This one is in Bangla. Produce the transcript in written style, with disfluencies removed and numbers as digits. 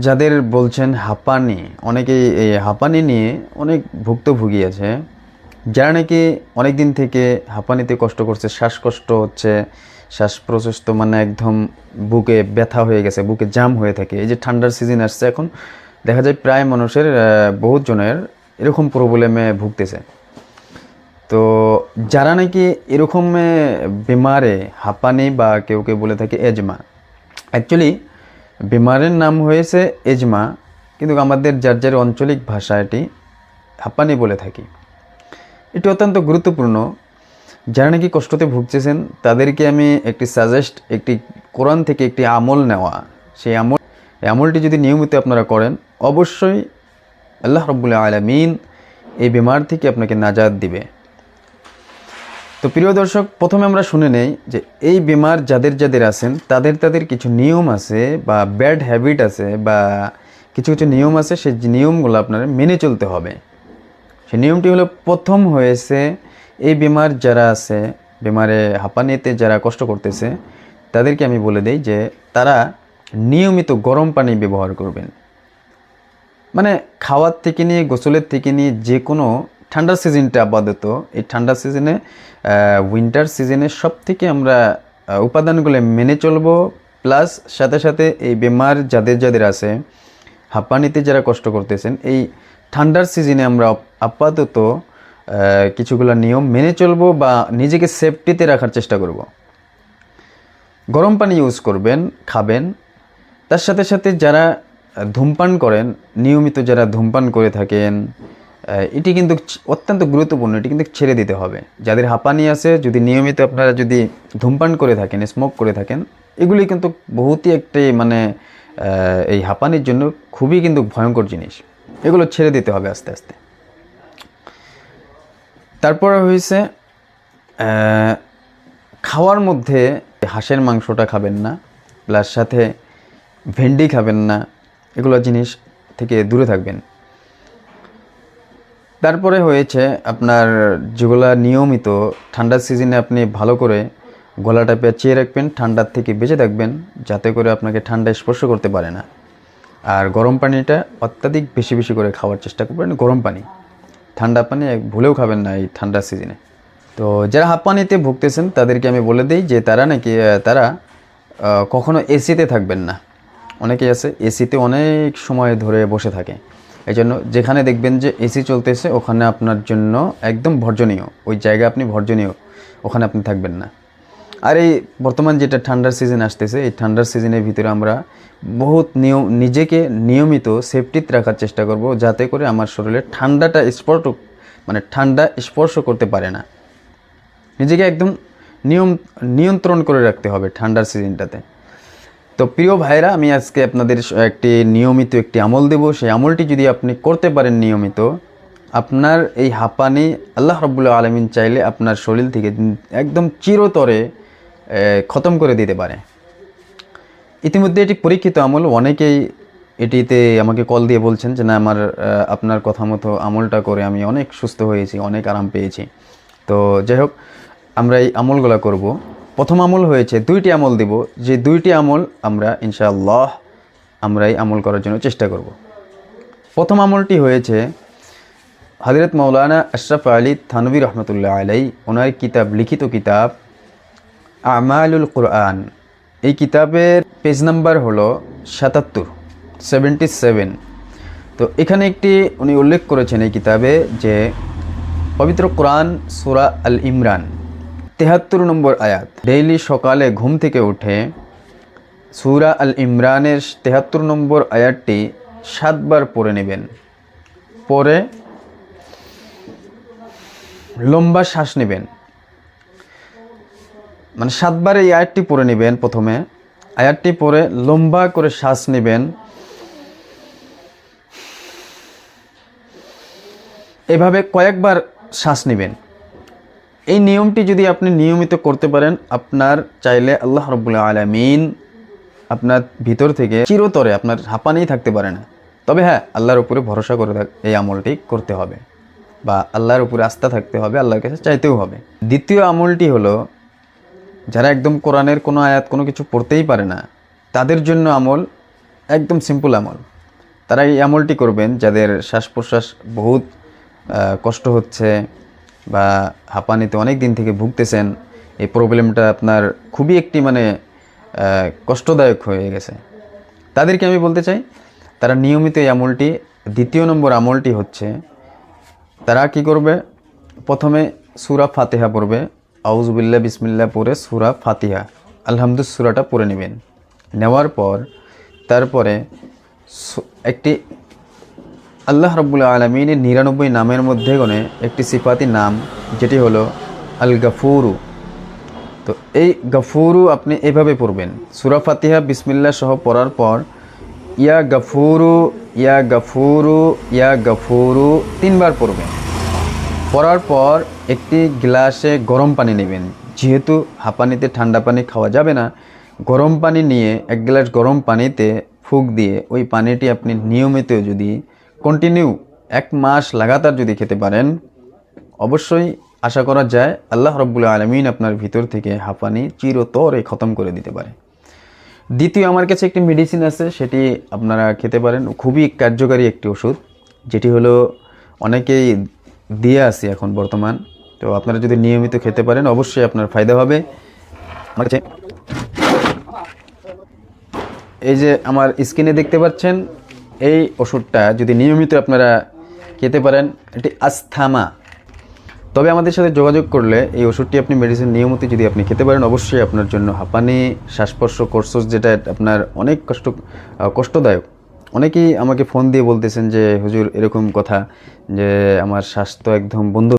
যাদের বলছেন হাঁপানি, অনেকেই এই হাঁপানি নিয়ে অনেক ভুক্তভোগী আছে, যারা নাকি অনেক দিন থেকে হাঁপানিতে কষ্ট করছে, শ্বাসকষ্ট হচ্ছে, শ্বাস প্রশ্বাস তো মানে একদম বুকে ব্যথা হয়ে গেছে, বুকে জাম হয়ে থাকে। এই যে ঠান্ডার সিজন আসছে এখন, দেখা যায় প্রায় মানুষের বহুত জনের এরকম প্রবলেমে ভুগতেছে। তো যারা নাকি এরকম বিমারে হাঁপানি বা কেউ কেউ বলে থাকে এজমা, অ্যাকচুয়ালি বিমারের নাম হয়েছে এজমা, কিন্তু আমাদের যার যার আঞ্চলিক ভাষা এটি হাঁপানি বলে থাকি। এটি অত্যন্ত গুরুত্বপূর্ণ। যারা নাকি কষ্টতে ভুগতেছেন তাদেরকে আমি একটি কোরআন থেকে একটি আমল নেওয়া, সেই আমলটি যদি নিয়মিত আপনারা করেন, অবশ্যই আল্লাহ রাব্বুল আলামিন এই বিমার থেকে আপনাকে নাজাত দিবে। তো প্রিয় দর্শক, প্রথমে আমরা শুনে নেই যে এই বিমার যাদের যাদের আছেন তাদের কিছু নিয়ম আছে বা ব্যাড হ্যাবিট আছে বা কিছু কিছু নিয়ম আছে, সেই নিয়মগুলো আপনারা মেনে চলতে হবে। সেই নিয়মটি হলো, প্রথম হয়েছে এই বিমার যারা আছে, বিমারে হাঁপানিতে যারা কষ্ট করতেছে, তাদেরকে আমি বলে দেই যে তারা নিয়মিত গরম পানি ব্যবহার করবেন। মানে খাওয়ার থেকে নিয়ে, গোসলের থেকে নিয়ে, যে কোনো ঠান্ডার সিজনটা আপাতত, এই ঠান্ডার সিজনে উইন্টার সিজনে সব থেকে আমরা উপাদানগুলো মেনে চলবো। প্লাস সাথে সাথে এই বেমার যাদের যাদের আছে, হাঁপানিতে যারা কষ্ট করতেছেন, এই ঠান্ডার সিজনে আমরা আপাতত কিছুগুলো নিয়ম মেনে চলবো বা নিজেকে সেফটিতে রাখার চেষ্টা করব। গরম পানি ইউজ করবেন, খাবেন। তার সাথে সাথে যারা ধূমপান করেন, নিয়মিত যারা ধূমপান করে থাকেন, এটি কিন্তু অত্যন্ত গুরুত্বপূর্ণ, এটি কিন্তু ছেড়ে দিতে হবে। যাদের হাঁপানি আছে, যদি নিয়মিত আপনারা যদি ধূমপান করে থাকেন, স্মোক করে থাকেন, এগুলি কিন্তু বহুতই একটি মানে এই হাঁপানির জন্য খুবই কিন্তু ভয়ঙ্কর জিনিস। এগুলো ছেড়ে দিতে হবে আস্তে আস্তে। তারপরে হয়েছে খাওয়ার মধ্যে হাঁসের মাংসটা খাবেন না, প্লাস সাথে ভেন্ডি খাবেন না, এগুলো জিনিস থেকে দূরে থাকবেন। তারপরে হয়েছে আপনার যেগুলো নিয়মিত ঠান্ডার সিজনে আপনি ভালো করে গলাটা পেঁচিয়ে রাখবেন, ঠান্ডার থেকে বেঁচে থাকবেন, যাতে করে আপনাকে ঠান্ডা স্পর্শ করতে পারে না। আর গরম পানিটা অত্যাধিক বেশি বেশি করে খাওয়ার চেষ্টা করবেন। গরম পানি, ঠান্ডা পানি ভুলেও খাবেন না এই ঠান্ডার সিজনে। তো যারা হাঁপানিতে ভুগতেছেন তাদেরকে আমি বলে দিই যে তারা কখনো এসিতে থাকবেন না। অনেকেই আছে এসিতে অনেক সময় ধরে বসে থাকে, এই জন্য যেখানে দেখবেন যে এসি চলতেছে ওখানে আপনার জন্য একদম বর্জনীয়, ওই জায়গা আপনি বর্জনীয়, ওখানে আপনি থাকবেন না। আর এই বর্তমান যেটা ঠান্ডার সিজন আসতেছে, এই ঠান্ডার সিজনের ভিতরে আমরা বহুত নিজেকে নিয়মিত সেফটিতে রাখার চেষ্টা করব, যাতে করে আমার শরীরে ঠান্ডাটা ঠান্ডা স্পর্শ করতে পারে না। নিজেকে একদম নিয়ন্ত্রণ করে রাখতে হবে ঠান্ডার সিজনটাতে। তো প্রিয় ভাইরা, আমি আজকে আপনাদের নিয়মিত একটি আমল দেব। সেই আমলটি যদি আপনি করতে পারেন নিয়মিত, আপনার এই হাঁপানি আল্লাহ রাব্বুল আলামিন চাইলে আপনার শরীর থেকে একদম চিরতরে খতম করে দিতে পারে। ইতিমধ্যে এটি পরীক্ষিত আমল। অনেকেই এটিতে আমাকে কল দিয়ে বলছেন যে না, আপনার কথা মতো আমলটা করে আমি অনেক সুস্থ হয়েছি, অনেক আরাম পেয়েছি। তো যাই হোক, আমরা এই আমলগুলো করব। প্রথম আমল হয়েছে, 2টি আমল দেব, যে 2টি আমল আমরা ইনশাআল্লাহ এই আমল করার জন্য চেষ্টা করব। প্রথম আমলটি হয়েছে হযরত মাওলানা আশরাফ আলী থানভী রহমতুল্লাহ আলাই, ওনার লিখিত কিতাব আমালুল কুরআন। এই কিতাবের পেজ নাম্বার হলো 77। তো এখানে উনি উল্লেখ করেছেন এই কিতাবে যে পবিত্র কোরআন সূরা আল ইমরান 73 নম্বর আয়াত, ডেইলি সকালে ঘুম থেকে উঠে সূরা আল ইমরানের 73 নম্বর আয়াতটি 7 বার পড়ে নেবেন। পরে লম্বা শ্বাস নেবেন, মানে 7 বার এই আয়াতটি পড়ে নেবেন। প্রথমে আয়াতটি পরে লম্বা করে শ্বাস নেবেন। এভাবে কয়েকবার শ্বাস নেবেন। এই নিয়মটি যদি আপনি নিয়মিত করতে পারেন, আপনার চাইলে আল্লাহ রাব্বুল আলামিন আপনার ভিতর থেকে চিরতরে আপনার হাঁপানিই থাকতে পারে না। তবে হ্যাঁ, আল্লাহর উপরে ভরসা করে এই আমলটি করতে হবে বা আল্লাহর উপরে আস্থা থাকতে হবে, আল্লাহর কাছে চাইতেও হবে। দ্বিতীয় আমলটি হলো, যারা একদম কোরআনের কোনো আয়াত কোনো কিছু পড়তেই পারে না, তাদের জন্য আমল একদম সিম্পল আমল। তারা এই আমলটি করবেন যাদের শ্বাস প্রশ্বাস বহুত কষ্ট হচ্ছে বা হাঁপানিতে অনেক দিন থেকে ভুগতেছেন, এই প্রবলেমটা আপনার খুবই একটি মানে কষ্টদায়ক হয়ে গেছে। তাদেরকে আমি বলতে চাই তারা নিয়মিত এই আমলটি, দ্বিতীয় নম্বর আমলটি হচ্ছে তারা কি করবে, প্রথমে সূরা ফাতিহা পড়বে, আউযুবিল্লাহ বিসমিল্লাহ পড়ে সূরা ফাতিহা আলহামদুলিল্লাহ সূরাটা পড়ে নেবেন। নেওয়ার পর তারপরে একটি আল্লাহ রাব্বুল আলামিনের 99 নামের মধ্যে গনে একটি সিফাতি নাম যেটি হলো আল গাফুরু। তো এই গাফুরু আপনি এভাবে পড়বেন, সূরা ফাতিহা বিসমিল্লাহ সহ পড়ার পর ইয়া গাফুরু ইয়া গাফুরু ইয়া গাফুরু 3 বার পড়বেন। পড়ার পর একটি গ্লাসে গরম পানি নেবেন, যেহেতু হাঁপানিতে ঠান্ডা পানি খাওয়া যাবে না, গরম পানি নিয়ে 1 গ্লাস গরম পানিতে ফুঁক দিয়ে ওই পানিটি আপনি নিয়মিত যদি কন্টিনিউ 1 মাস লাগাতার যদি খেতে পারেন, অবশ্যই আশা করা যায় আল্লাহ রাব্বুল আলামিন আপনার ভিতর থেকে হাঁপানি চিরতরে খতম করে দিতে পারে। দ্বিতীয় আমার কাছে একটি মেডিসিন আছে, সেটি আপনারা খেতে পারেন, খুবই কার্যকারী একটি ওষুধ, যেটি হলো অনেকেই দিয়ে আসি এখন বর্তমান। তো আপনারা যদি নিয়মিত খেতে পারেন অবশ্যই আপনার ফায়দা হবে। আমার কাছে এই যে আমার স্ক্রিনে দেখতে পাচ্ছেন, এই ওষুধটা যদি নিয়মিত আপনারা খেতে পারেন, এটি আস্থামা। তবে আমাদের সাথে যোগাযোগ করলে এই ওষুধটি আপনি মেডিসিন নিয়মিত যদি আপনি খেতে পারেন অবশ্যই আপনার জন্য হাঁপানি, শ্বাসকষ্ট, কোর্সোস যেটা আপনার অনেক কষ্টদায়ক। অনেকেই আমাকে ফোন দিয়ে বলতেছেন যে হুজুর এরকম কথা যে আমার শ্বাস তো একদম বন্ধ